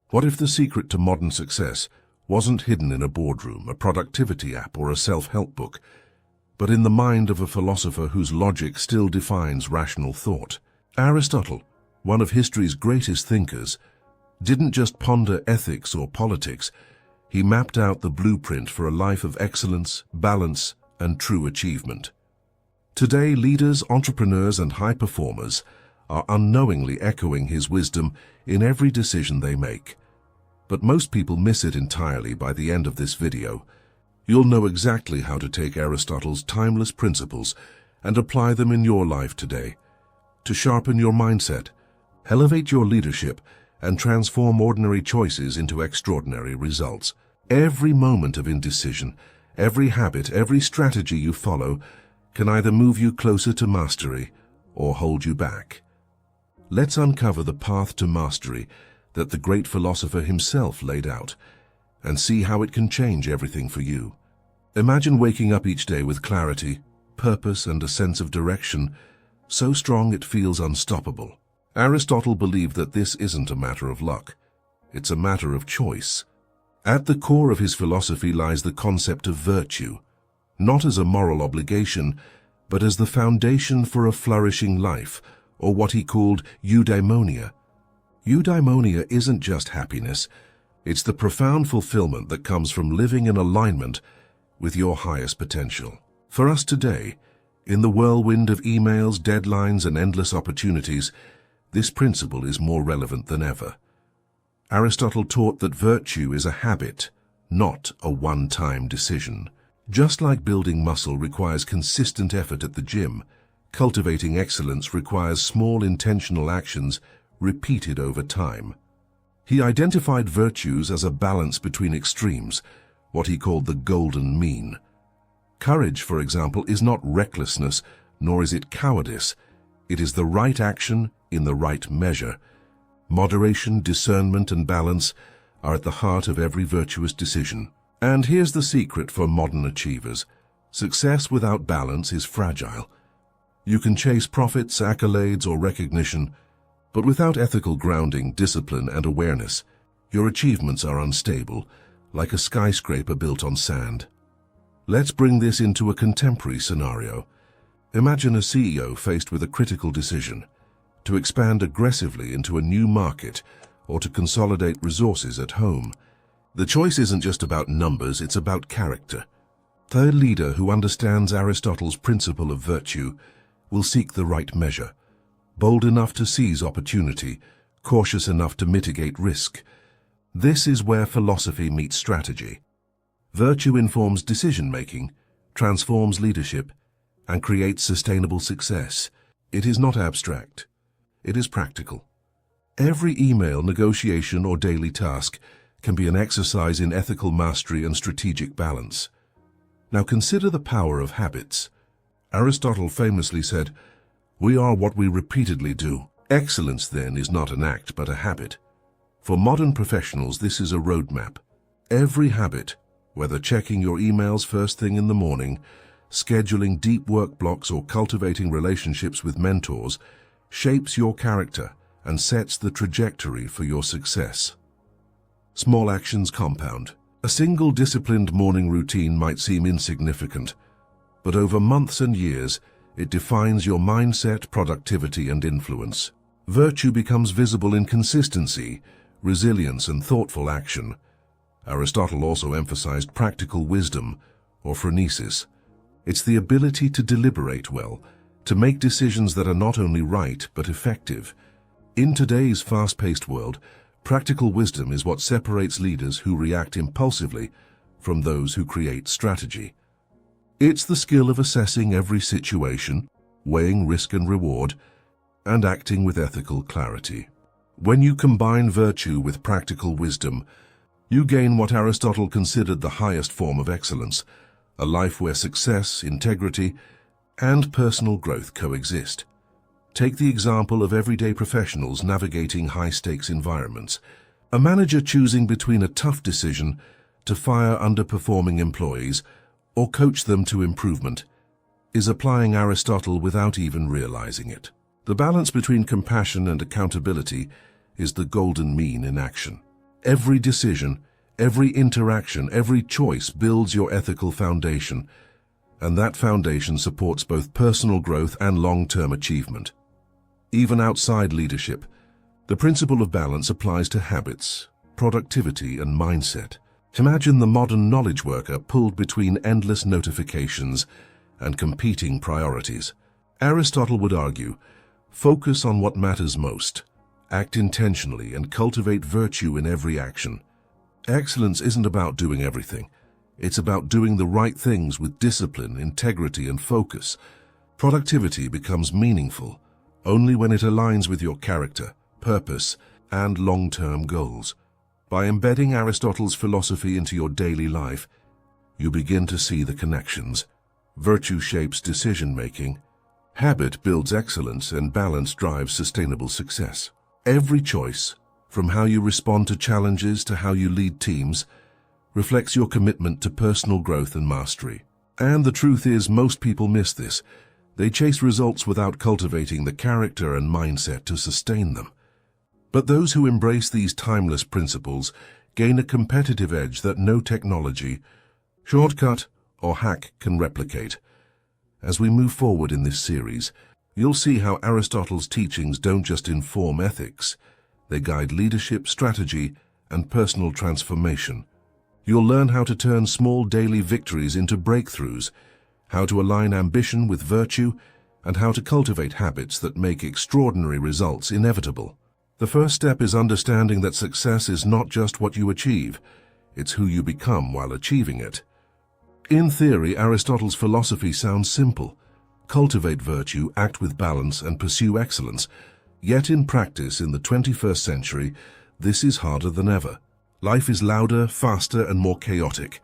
What if the secret to modern success wasn't hidden in a boardroom, a productivity app, or a self-help book, but in the mind of a philosopher whose logic still defines rational thought? Aristotle, one of history's greatest thinkers, didn't just ponder ethics or politics. He mapped out the blueprint for a life of excellence, balance, and true achievement. Today, leaders, entrepreneurs, and high performers are unknowingly echoing his wisdom in every decision they make. But most people miss it entirely by the end of this video. You'll know exactly how to take Aristotle's timeless principles and apply them in your life today, to sharpen your mindset, elevate your leadership, and transform ordinary choices into extraordinary results. Every moment of indecision, every habit, every strategy you follow can either move you closer to mastery or hold you back. Let's uncover the path to mastery that the great philosopher himself laid out and see how it can change everything for you. Imagine waking up each day with clarity, purpose, and a sense of direction so strong it feels unstoppable. Aristotle believed that this isn't a matter of luck. It's a matter of choice. At the core of his philosophy lies the concept of virtue, not as a moral obligation, but as the foundation for a flourishing life, or what he called Eudaimonia. Eudaimonia isn't just happiness. It's the profound fulfillment that comes from living in alignment with your highest potential. For us today, in the whirlwind of emails, deadlines, and endless opportunities, this principle is more relevant than ever. Aristotle taught that virtue is a habit, not a one-time decision. Just like building muscle requires consistent effort at the gym, cultivating excellence requires small intentional actions repeated over time. He identified virtues as a balance between extremes, what he called the golden mean. Courage, for example, is not recklessness, nor is it cowardice. It is the right action in the right measure. Moderation, discernment, and balance are at the heart of every virtuous decision. And here's the secret for modern achievers. Success without balance is fragile. You can chase profits, accolades, or recognition, but without ethical grounding, discipline, and awareness, your achievements are unstable, like a skyscraper built on sand. Let's bring this into a contemporary scenario. Imagine a CEO faced with a critical decision: to expand aggressively into a new market or to consolidate resources at home. The choice isn't just about numbers, it's about character. The leader who understands Aristotle's principle of virtue will seek the right measure, bold enough to seize opportunity, cautious enough to mitigate risk. This is where philosophy meets strategy. Virtue informs decision-making, transforms leadership, and creates sustainable success. It is not abstract. It is practical. Every email, negotiation, or daily task can be an exercise in ethical mastery and strategic balance. Now consider the power of habits. Aristotle famously said, "We are what we repeatedly do." Excellence, then, is not an act but a habit. For modern professionals, this is a roadmap. Every habit, whether checking your emails first thing in the morning, scheduling deep work blocks, or cultivating relationships with mentors, shapes your character and sets the trajectory for your success. Small actions compound. A single disciplined morning routine might seem insignificant, but over months and years, it defines your mindset, productivity, and influence. Virtue becomes visible in consistency, resilience, and thoughtful action. Aristotle also emphasized practical wisdom, or phronesis. It's the ability to deliberate well, to make decisions that are not only right but effective. In today's fast-paced world, practical wisdom is what separates leaders who react impulsively from those who create strategy. It's the skill of assessing every situation, weighing risk and reward, and acting with ethical clarity. When you combine virtue with practical wisdom, you gain what Aristotle considered the highest form of excellence, a life where success, integrity, and personal growth coexist. Take the example of everyday professionals navigating high-stakes environments. A manager choosing between a tough decision to fire underperforming employees or coach them to improvement is applying Aristotle without even realizing it. The balance between compassion and accountability is the golden mean in action. Every decision, every interaction, every choice builds your ethical foundation, and that foundation supports both personal growth and long-term achievement. Even outside leadership, the principle of balance applies to habits, productivity, and mindset. Imagine the modern knowledge worker pulled between endless notifications and competing priorities. Aristotle would argue, focus on what matters most, act intentionally, and cultivate virtue in every action. Excellence isn't about doing everything. It's about doing the right things with discipline, integrity, and focus. Productivity becomes meaningful only when it aligns with your character, purpose, and long-term goals. By embedding Aristotle's philosophy into your daily life, you begin to see the connections. Virtue shapes decision-making, habit builds excellence, and balance drives sustainable success. Every choice, from how you respond to challenges to how you lead teams, reflects your commitment to personal growth and mastery. And the truth is, most people miss this. They chase results without cultivating the character and mindset to sustain them. But those who embrace these timeless principles gain a competitive edge that no technology, shortcut, or hack can replicate. As we move forward in this series, you'll see how Aristotle's teachings don't just inform ethics, they guide leadership, strategy, and personal transformation. You'll learn how to turn small daily victories into breakthroughs, how to align ambition with virtue, and how to cultivate habits that make extraordinary results inevitable. The first step is understanding that success is not just what you achieve, it's who you become while achieving it. In theory, Aristotle's philosophy sounds simple. Cultivate virtue, act with balance, and pursue excellence. Yet in practice, in the 21st century, this is harder than ever. Life is louder, faster, and more chaotic.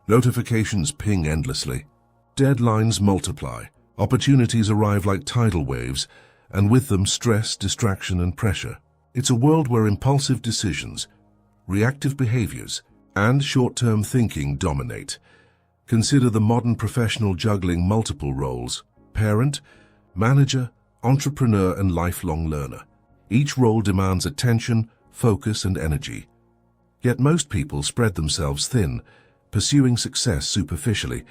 Notifications ping endlessly. Deadlines multiply. Opportunities arrive like tidal waves, and with them stress, distraction, and pressure. It's a world where impulsive decisions, reactive behaviors, and short-term thinking dominate. Consider the modern professional juggling multiple roles: parent, manager, entrepreneur, and lifelong learner. Each role demands attention, focus, and energy. Yet most people spread themselves thin, pursuing success superficially,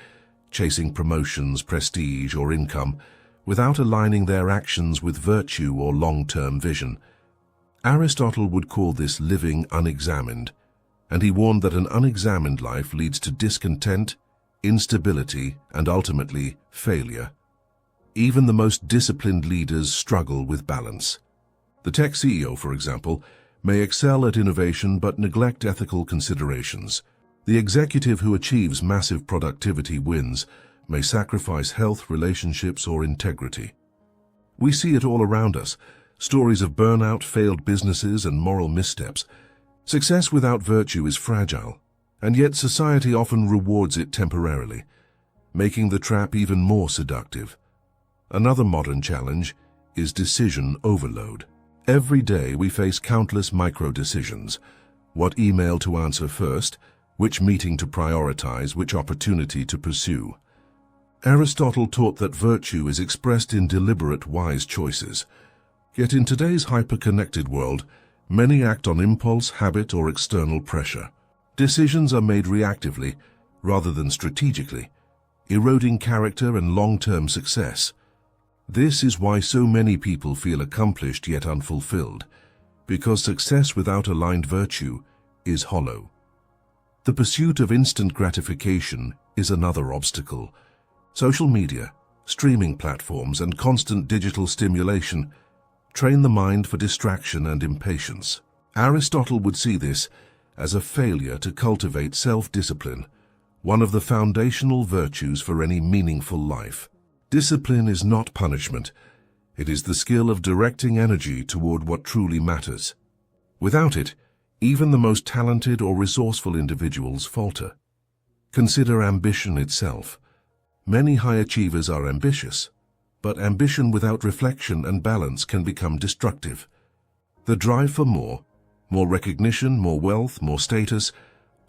chasing promotions, prestige, or income, without aligning their actions with virtue or long-term vision. Aristotle would call this living unexamined, and he warned that an unexamined life leads to discontent, instability, and ultimately failure. Even the most disciplined leaders struggle with balance. The tech CEO, for example, may excel at innovation but neglect ethical considerations. The executive who achieves massive productivity wins may sacrifice health, relationships, or integrity. We see it all around us: stories of burnout, failed businesses, and moral missteps. Success without virtue is fragile, and yet society often rewards it temporarily, making the trap even more seductive. Another modern challenge is decision overload. Every day we face countless micro-decisions: what email to answer first, which meeting to prioritize, which opportunity to pursue. Aristotle taught that virtue is expressed in deliberate, wise choices. Yet in today's hyper-connected world, many act on impulse, habit, or external pressure. Decisions are made reactively, rather than strategically, eroding character and long-term success. This is why so many people feel accomplished yet unfulfilled, because success without aligned virtue is hollow. The pursuit of instant gratification is another obstacle. Social media, streaming platforms, and constant digital stimulation train the mind for distraction and impatience. Aristotle would see this as a failure to cultivate self-discipline, one of the foundational virtues for any meaningful life. Discipline is not punishment. It is the skill of directing energy toward what truly matters. Without it, even the most talented or resourceful individuals falter. Consider ambition itself. Many high achievers are ambitious, but ambition without reflection and balance can become destructive. The drive for more recognition, more wealth, more status,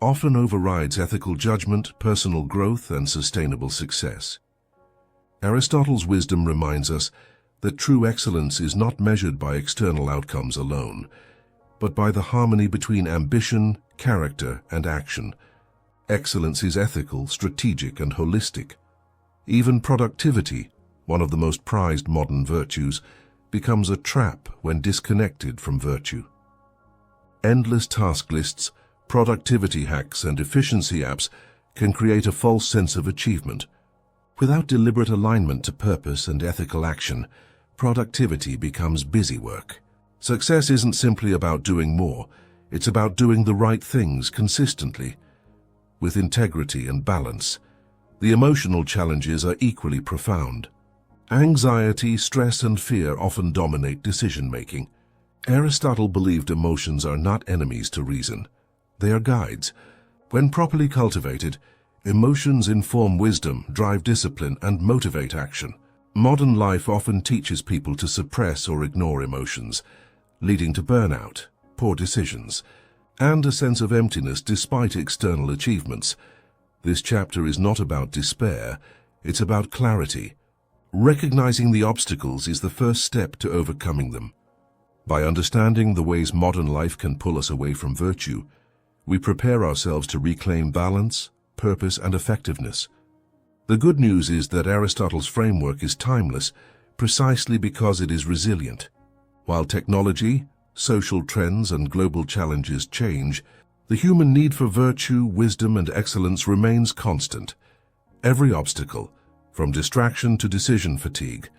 often overrides ethical judgment, personal growth, and sustainable success. Aristotle's wisdom reminds us that true excellence is not measured by external outcomes alone, but by the harmony between ambition, character, and action. Excellence is ethical, strategic, and holistic. Even productivity, one of the most prized modern virtues, becomes a trap when disconnected from virtue. Endless task lists, productivity hacks, and efficiency apps can create a false sense of achievement. Without deliberate alignment to purpose and ethical action, productivity becomes busy work. Success isn't simply about doing more, it's about doing the right things consistently, with integrity and balance. The emotional challenges are equally profound. Anxiety, stress, and fear often dominate decision-making. Aristotle believed emotions are not enemies to reason. They are guides. When properly cultivated, emotions inform wisdom, drive discipline, and motivate action. Modern life often teaches people to suppress or ignore emotions, leading to burnout, poor decisions, and a sense of emptiness despite external achievements. This chapter is not about despair, it's about clarity. Recognizing the obstacles is the first step to overcoming them. By understanding the ways modern life can pull us away from virtue, we prepare ourselves to reclaim balance, purpose, and effectiveness. The good news is that Aristotle's framework is timeless precisely because it is resilient. While technology, social trends, and global challenges change, the human need for virtue, wisdom, and excellence remains constant. Every obstacle, from distraction to decision fatigue,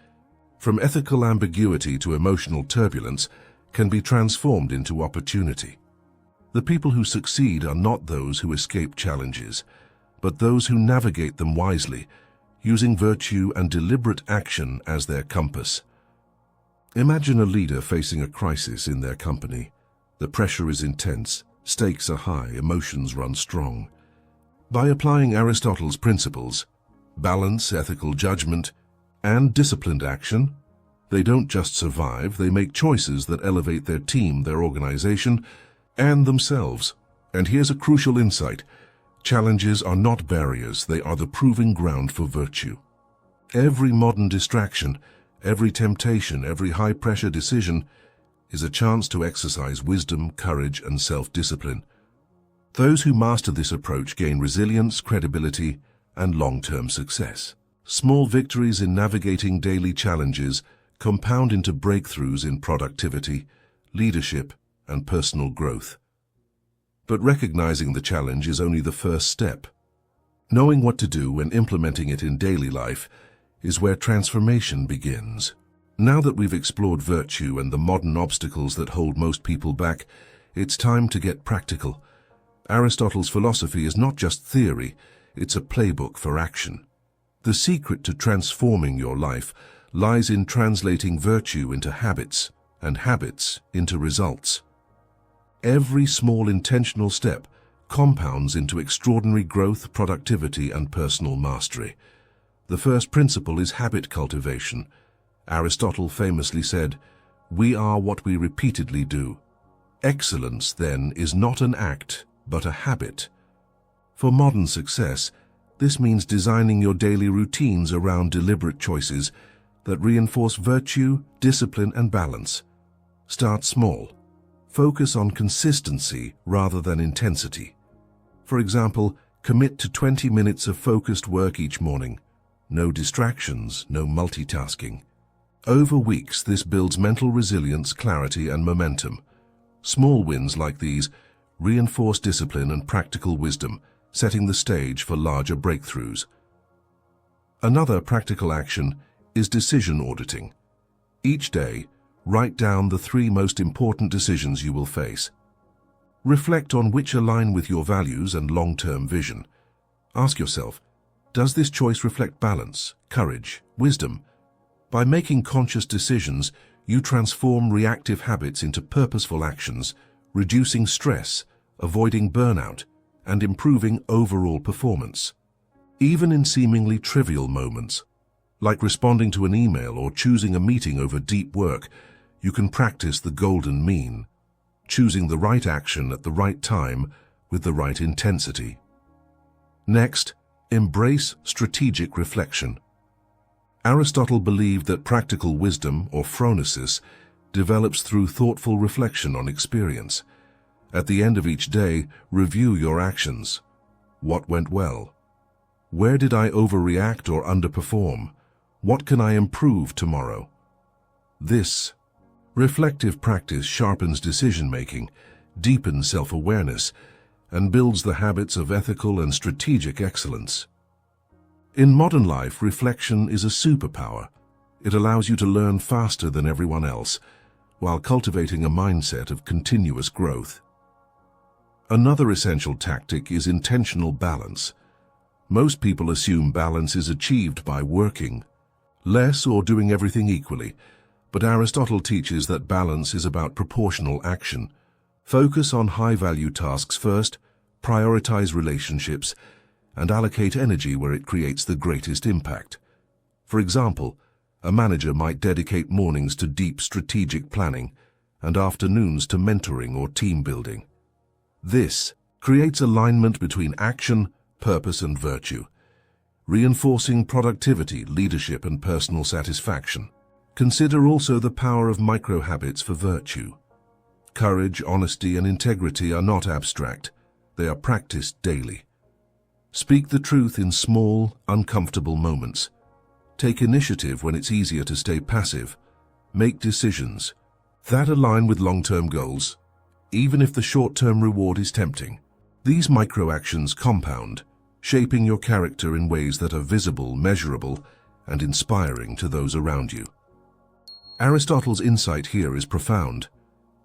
from ethical ambiguity to emotional turbulence, can be transformed into opportunity. The people who succeed are not those who escape challenges, but those who navigate them wisely, using virtue and deliberate action as their compass. Imagine a leader facing a crisis in their company. The pressure is intense, stakes are high, emotions run strong. By applying Aristotle's principles, balance, ethical judgment, and disciplined action, they don't just survive, they make choices that elevate their team, their organization, and themselves. And here's a crucial insight. Challenges are not barriers, they are the proving ground for virtue. Every modern distraction, every temptation, every high-pressure decision is a chance to exercise wisdom, courage, and self-discipline. Those who master this approach gain resilience, credibility, and long-term success. Small victories in navigating daily challenges compound into breakthroughs in productivity, leadership, and personal growth. But recognizing the challenge is only the first step. Knowing what to do and implementing it in daily life is where transformation begins. Now that we've explored virtue and the modern obstacles that hold most people back, it's time to get practical. Aristotle's philosophy is not just theory, it's a playbook for action. The secret to transforming your life lies in translating virtue into habits, and habits into results. Every small intentional step compounds into extraordinary growth, productivity, and personal mastery. The first principle is habit cultivation. Aristotle famously said, "We are what we repeatedly do." Excellence, then, is not an act, but a habit. For modern success, this means designing your daily routines around deliberate choices that reinforce virtue, discipline, and balance. Start small. Focus on consistency rather than intensity. For example, commit to 20 minutes of focused work each morning. No distractions, no multitasking. Over weeks, this builds mental resilience, clarity, and momentum. Small wins like these reinforce discipline and practical wisdom, setting the stage for larger breakthroughs. Another practical action is decision auditing. Each day, write down the 3 most important decisions you will face. Reflect on which align with your values and long-term vision. Ask yourself, does this choice reflect balance, courage, wisdom? By making conscious decisions, you transform reactive habits into purposeful actions, reducing stress, avoiding burnout, and improving overall performance. Even in seemingly trivial moments, like responding to an email or choosing a meeting over deep work, you can practice the golden mean, choosing the right action at the right time with the right intensity. Next, embrace strategic reflection. Aristotle believed that practical wisdom, or phronesis, develops through thoughtful reflection on experience. At the end of each day, review your actions. What went well? Where did I overreact or underperform? What can I improve tomorrow? This reflective practice sharpens decision-making, deepens self-awareness, and builds the habits of ethical and strategic excellence. In modern life, reflection is a superpower. It allows you to learn faster than everyone else, while cultivating a mindset of continuous growth. Another essential tactic is intentional balance. Most people assume balance is achieved by working less or doing everything equally, but Aristotle teaches that balance is about proportional action. Focus on high-value tasks first, prioritize relationships, and allocate energy where it creates the greatest impact. For example, a manager might dedicate mornings to deep strategic planning and afternoons to mentoring or team building. This creates alignment between action, purpose, and virtue, reinforcing productivity, leadership, and personal satisfaction. Consider also the power of micro-habits for virtue. Courage, honesty, and integrity are not abstract. They are practiced daily. Speak the truth in small, uncomfortable moments. Take initiative when it's easier to stay passive. Make decisions that align with long-term goals, even if the short-term reward is tempting. These micro-actions compound, shaping your character in ways that are visible, measurable, and inspiring to those around you. Aristotle's insight here is profound.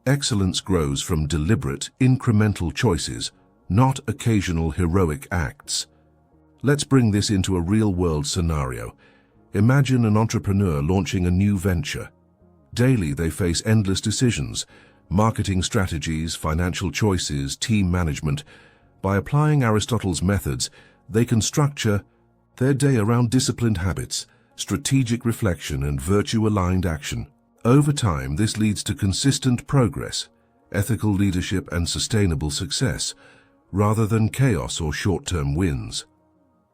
Excellence grows from deliberate, incremental choices, not occasional heroic acts. Let's bring this into a real-world scenario. Imagine an entrepreneur launching a new venture. Daily, they face endless decisions, marketing strategies, financial choices, team management. By applying Aristotle's methods, they can structure their day around disciplined habits, strategic reflection, and virtue-aligned action. Over time, this leads to consistent progress, ethical leadership, and sustainable success, rather than chaos or short-term wins.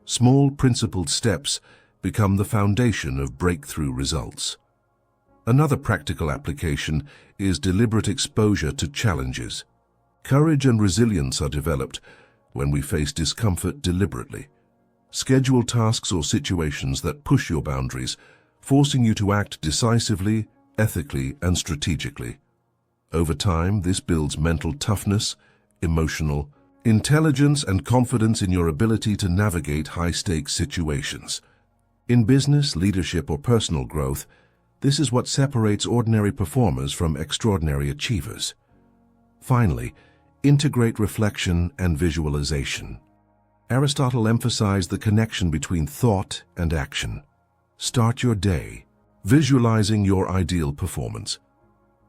Small, principled steps become the foundation of breakthrough results. Another practical application is deliberate exposure to challenges. Courage and resilience are developed when we face discomfort deliberately. Schedule tasks or situations that push your boundaries, forcing you to act decisively, ethically, and strategically. Over time, this builds mental toughness, emotional intelligence, and confidence in your ability to navigate high-stakes situations. In business, leadership, or personal growth, this is what separates ordinary performers from extraordinary achievers. Finally, integrate reflection and visualization. Aristotle emphasized the connection between thought and action. Start your day visualizing your ideal performance.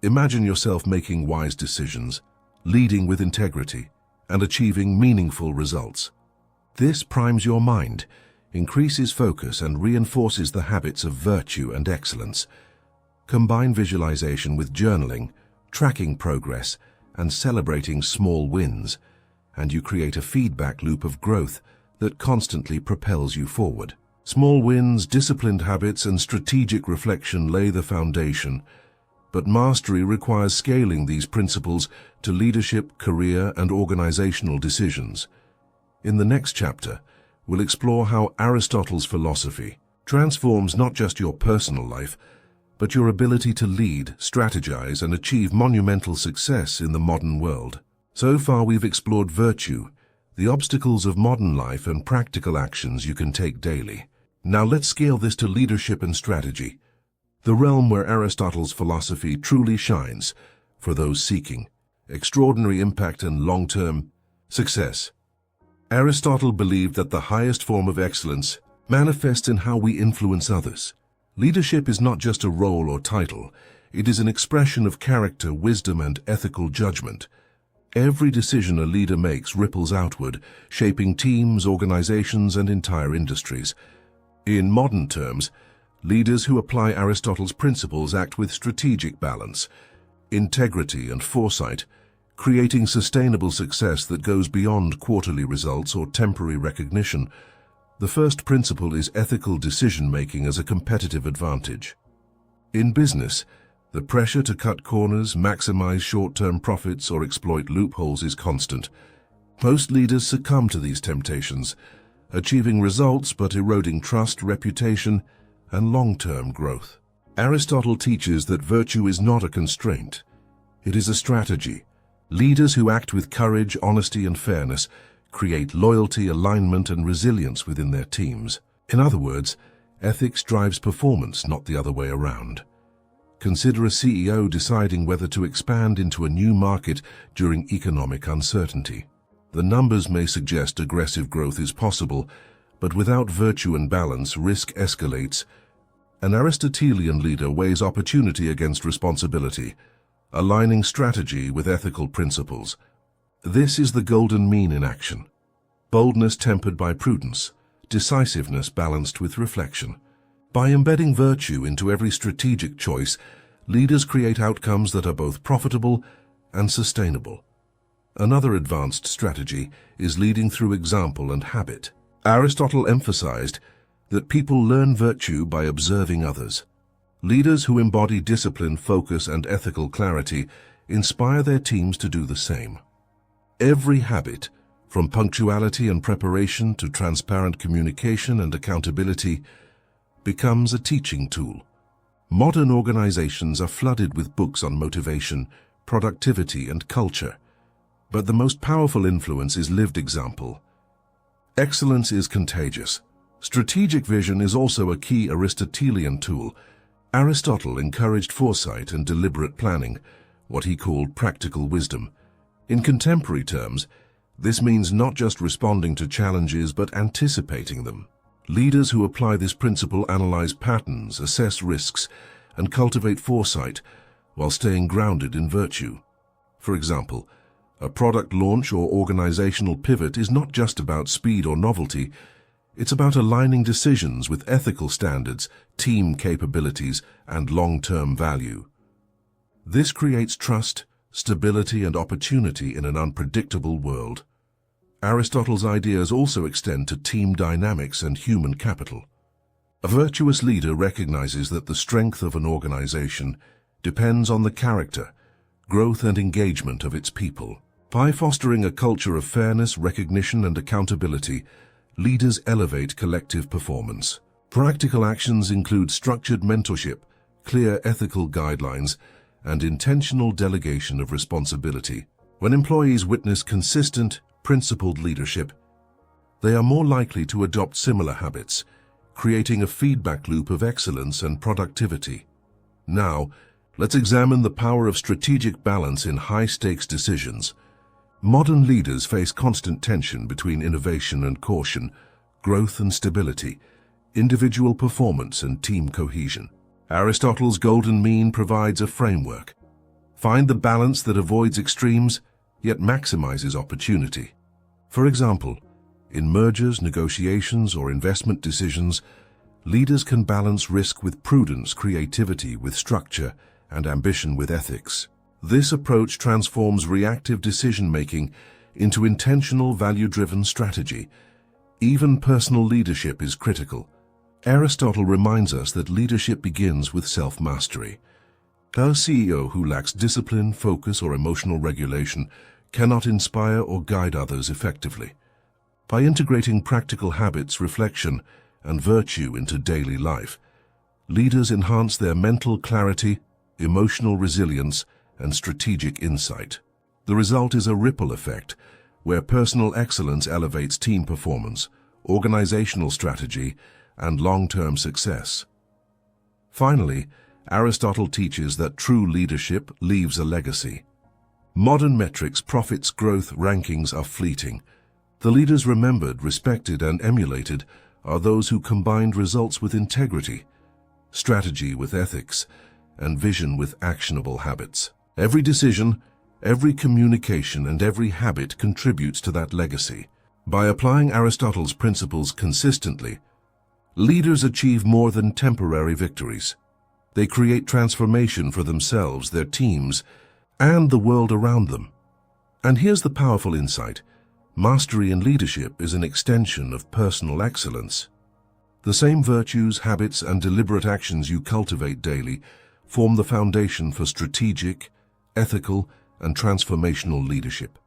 Imagine yourself making wise decisions, leading with integrity, and achieving meaningful results. This primes your mind, increases focus, and reinforces the habits of virtue and excellence. Combine visualization with journaling, tracking progress, and celebrating small wins, and you create a feedback loop of growth that constantly propels you forward. Small wins, disciplined habits, and strategic reflection lay the foundation, but mastery requires scaling these principles to leadership, career, and organizational decisions. In the next chapter, we'll explore how Aristotle's philosophy transforms not just your personal life, but your ability to lead, strategize, and achieve monumental success in the modern world. So far, we've explored virtue, the obstacles of modern life, and practical actions you can take daily. Now let's scale this to leadership and strategy, the realm where Aristotle's philosophy truly shines for those seeking extraordinary impact and long-term success. Aristotle believed that the highest form of excellence manifests in how we influence others. Leadership is not just a role or title, it is an expression of character, wisdom, and ethical judgment. Every decision a leader makes ripples outward, shaping teams, organizations, and entire industries. In modern terms, leaders who apply Aristotle's principles act with strategic balance, integrity, and foresight, creating sustainable success that goes beyond quarterly results or temporary recognition. The first principle is ethical decision-making as a competitive advantage. In business, The pressure to cut corners, maximize short-term profits, or exploit loopholes is constant. Most leaders succumb to these temptations, achieving results but eroding trust, reputation, and long-term growth. Aristotle teaches that virtue is not a constraint. It is a strategy. Leaders who act with courage, honesty, and fairness create loyalty, alignment, and resilience within their teams. In other words, ethics drives performance, not the other way around. Consider a CEO deciding whether to expand into a new market during economic uncertainty. The numbers may suggest aggressive growth is possible, but without virtue and balance, risk escalates. An Aristotelian leader weighs opportunity against responsibility, aligning strategy with ethical principles. This is the golden mean in action. Boldness tempered by prudence, decisiveness balanced with reflection. By embedding virtue into every strategic choice, leaders create outcomes that are both profitable and sustainable. Another advanced strategy is leading through example and habit. Aristotle emphasized that people learn virtue by observing others. Leaders who embody discipline, focus, and ethical clarity inspire their teams to do the same. Every habit, from punctuality and preparation to transparent communication and accountability, becomes a teaching tool. Modern organizations are flooded with books on motivation, productivity, and culture. But the most powerful influence is lived example. Excellence is contagious. Strategic vision is also a key Aristotelian tool. Aristotle encouraged foresight and deliberate planning, what he called practical wisdom. In contemporary terms, this means not just responding to challenges but anticipating them. Leaders who apply this principle analyze patterns, assess risks, and cultivate foresight while staying grounded in virtue. For example, a product launch or organizational pivot is not just about speed or novelty. It's about aligning decisions with ethical standards, team capabilities, and long-term value. This creates trust, stability, and opportunity in an unpredictable world. Aristotle's ideas also extend to team dynamics and human capital. A virtuous leader recognizes that the strength of an organization depends on the character, growth, and engagement of its people. By fostering a culture of fairness, recognition, and accountability, leaders elevate collective performance. Practical actions include structured mentorship, clear ethical guidelines, and intentional delegation of responsibility. When employees witness consistent, principled leadership, they are more likely to adopt similar habits, creating a feedback loop of excellence and productivity. Now, let's examine the power of strategic balance in high-stakes decisions. Modern leaders face constant tension between innovation and caution, growth and stability, individual performance and team cohesion. Aristotle's golden mean provides a framework. Find the balance that avoids extremes, yet maximizes opportunity. For example, in mergers, negotiations, or investment decisions, leaders can balance risk with prudence, creativity with structure, and ambition with ethics. This approach transforms reactive decision-making into intentional, value-driven strategy. Even personal leadership is critical. Aristotle reminds us that leadership begins with self-mastery. A CEO who lacks discipline, focus, or emotional regulation cannot inspire or guide others effectively. By integrating practical habits, reflection, and virtue into daily life, leaders enhance their mental clarity, emotional resilience, and strategic insight. The result is a ripple effect, where personal excellence elevates team performance, organizational strategy, and long-term success. Finally, Aristotle teaches that true leadership leaves a legacy. Modern metrics, profits, growth, rankings are fleeting. The leaders remembered, respected, and emulated are those who combined results with integrity, strategy with ethics, and vision with actionable habits. Every decision, every communication, and every habit contributes to that legacy. By applying Aristotle's principles consistently, leaders achieve more than temporary victories. They create transformation for themselves, their teams, and the world around them. And here's the powerful insight. Mastery in leadership is an extension of personal excellence. The same virtues, habits, and deliberate actions you cultivate daily form the foundation for strategic, ethical, and transformational leadership.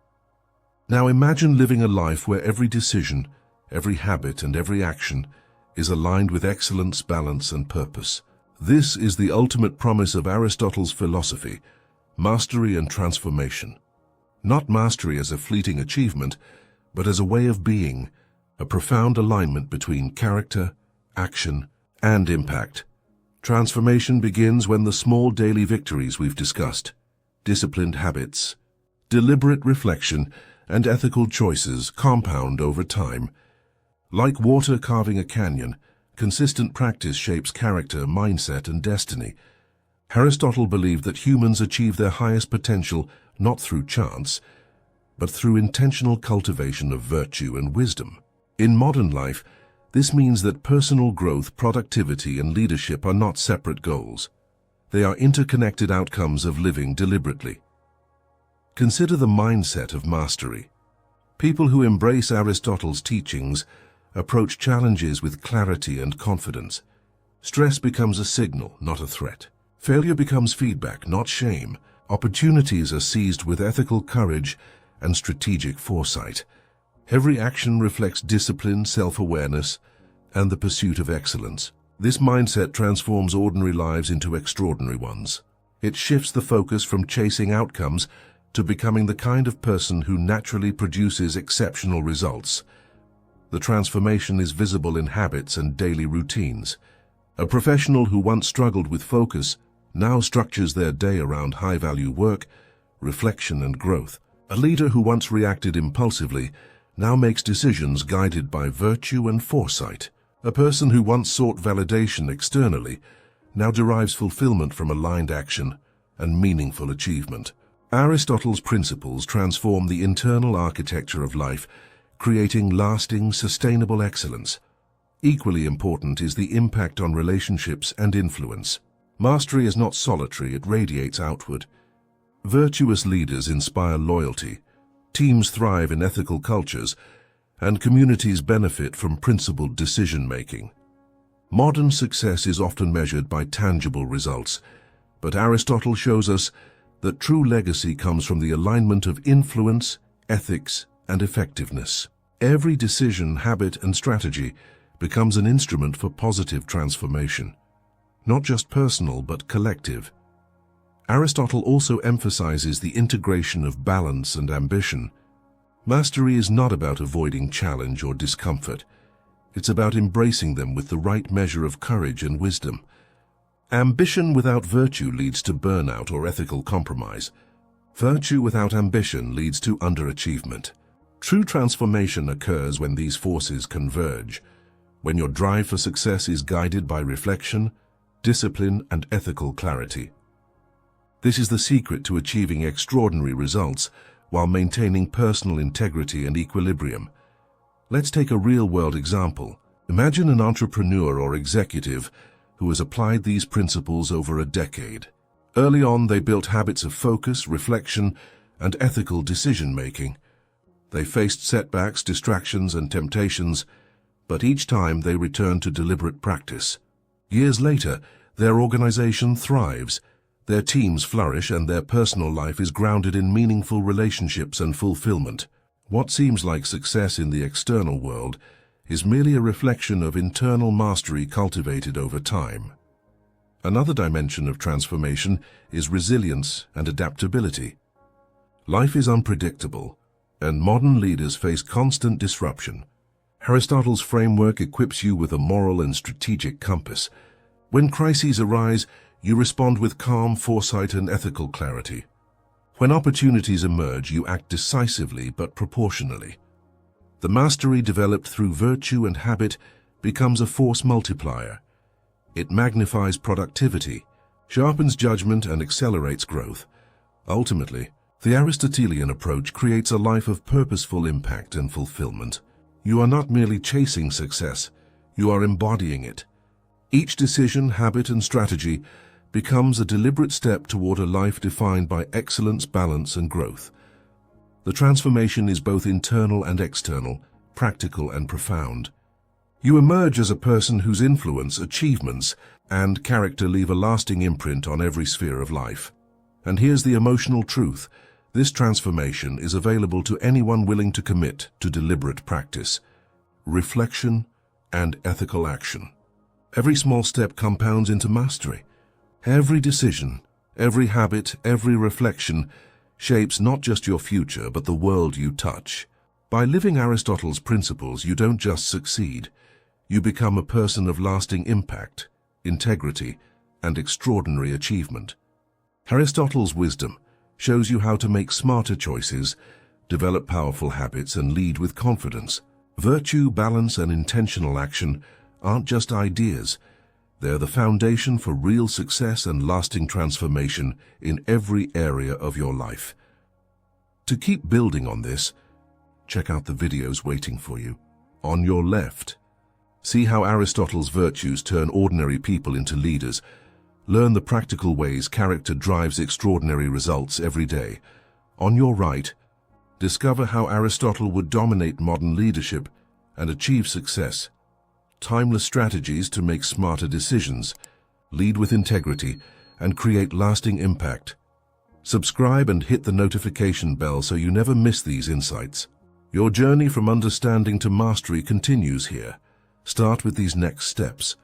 Now imagine living a life where every decision, every habit, and every action is aligned with excellence, balance, and purpose. This is the ultimate promise of Aristotle's philosophy, mastery and transformation. Not mastery as a fleeting achievement, but as a way of being, a profound alignment between character, action, and impact. Transformation begins when the small daily victories we've discussed, disciplined habits, deliberate reflection, and ethical choices compound over time. Like water carving a canyon, consistent practice shapes character, mindset, and destiny. Aristotle believed that humans achieve their highest potential not through chance, but through intentional cultivation of virtue and wisdom. In modern life, this means that personal growth, productivity, and leadership are not separate goals. They are interconnected outcomes of living deliberately. Consider the mindset of mastery. People who embrace Aristotle's teachings approach challenges with clarity and confidence. Stress becomes a signal, not a threat. Failure becomes feedback, not shame. Opportunities are seized with ethical courage and strategic foresight. Every action reflects discipline, self-awareness, and the pursuit of excellence. This mindset transforms ordinary lives into extraordinary ones. It shifts the focus from chasing outcomes to becoming the kind of person who naturally produces exceptional results. The transformation is visible in habits and daily routines. A professional who once struggled with focus now structures their day around high-value work, reflection, and growth. A leader who once reacted impulsively now makes decisions guided by virtue and foresight. A person who once sought validation externally now derives fulfillment from aligned action and meaningful achievement. Aristotle's principles transform the internal architecture of life, creating lasting, sustainable excellence. Equally important is the impact on relationships and influence. Mastery is not solitary, it radiates outward. Virtuous leaders inspire loyalty, teams thrive in ethical cultures, and communities benefit from principled decision-making. Modern success is often measured by tangible results, but Aristotle shows us that true legacy comes from the alignment of influence, ethics, and effectiveness. Every decision, habit, and strategy becomes an instrument for positive transformation, not just personal but collective. Aristotle also emphasizes the integration of balance and ambition. Mastery is not about avoiding challenge or discomfort. It's about embracing them with the right measure of courage and wisdom. Ambition without virtue leads to burnout or ethical compromise. Virtue without ambition leads to underachievement. True transformation occurs when these forces converge, when your drive for success is guided by reflection, discipline, and ethical clarity. This is the secret to achieving extraordinary results while maintaining personal integrity and equilibrium. Let's take a real-world example. Imagine an entrepreneur or executive who has applied these principles over a decade. Early on, they built habits of focus, reflection, and ethical decision-making. They faced setbacks, distractions, and temptations, but each time they returned to deliberate practice. Years later, their organization thrives, their teams flourish, and their personal life is grounded in meaningful relationships and fulfillment. What seems like success in the external world is merely a reflection of internal mastery cultivated over time. Another dimension of transformation is resilience and adaptability. Life is unpredictable, and modern leaders face constant disruption. Aristotle's framework equips you with a moral and strategic compass. When crises arise, you respond with calm foresight and ethical clarity. When opportunities emerge, you act decisively but proportionally. The mastery developed through virtue and habit becomes a force multiplier. It magnifies productivity, sharpens judgment, and accelerates growth. Ultimately, the Aristotelian approach creates a life of purposeful impact and fulfillment. You are not merely chasing success, you are embodying it. Each decision, habit, and strategy becomes a deliberate step toward a life defined by excellence, balance, and growth. The transformation is both internal and external, practical and profound. You emerge as a person whose influence, achievements, and character leave a lasting imprint on every sphere of life. And here's the emotional truth. This transformation is available to anyone willing to commit to deliberate practice, reflection, and ethical action. Every small step compounds into mastery. Every decision, every habit, every reflection shapes not just your future, but the world you touch. By living Aristotle's principles, you don't just succeed. You become a person of lasting impact, integrity, and extraordinary achievement. Aristotle's wisdom shows you how to make smarter choices, develop powerful habits, and lead with confidence. Virtue, balance, and intentional action aren't just ideas. They're the foundation for real success and lasting transformation in every area of your life. To keep building on this, check out the videos waiting for you. On your left, see how Aristotle's virtues turn ordinary people into leaders. Learn the practical ways character drives extraordinary results every day. On your right, discover how Aristotle would dominate modern leadership and achieve success. Timeless strategies to make smarter decisions, lead with integrity, and create lasting impact. Subscribe and hit the notification bell so you never miss these insights. Your journey from understanding to mastery continues here. Start with these next steps.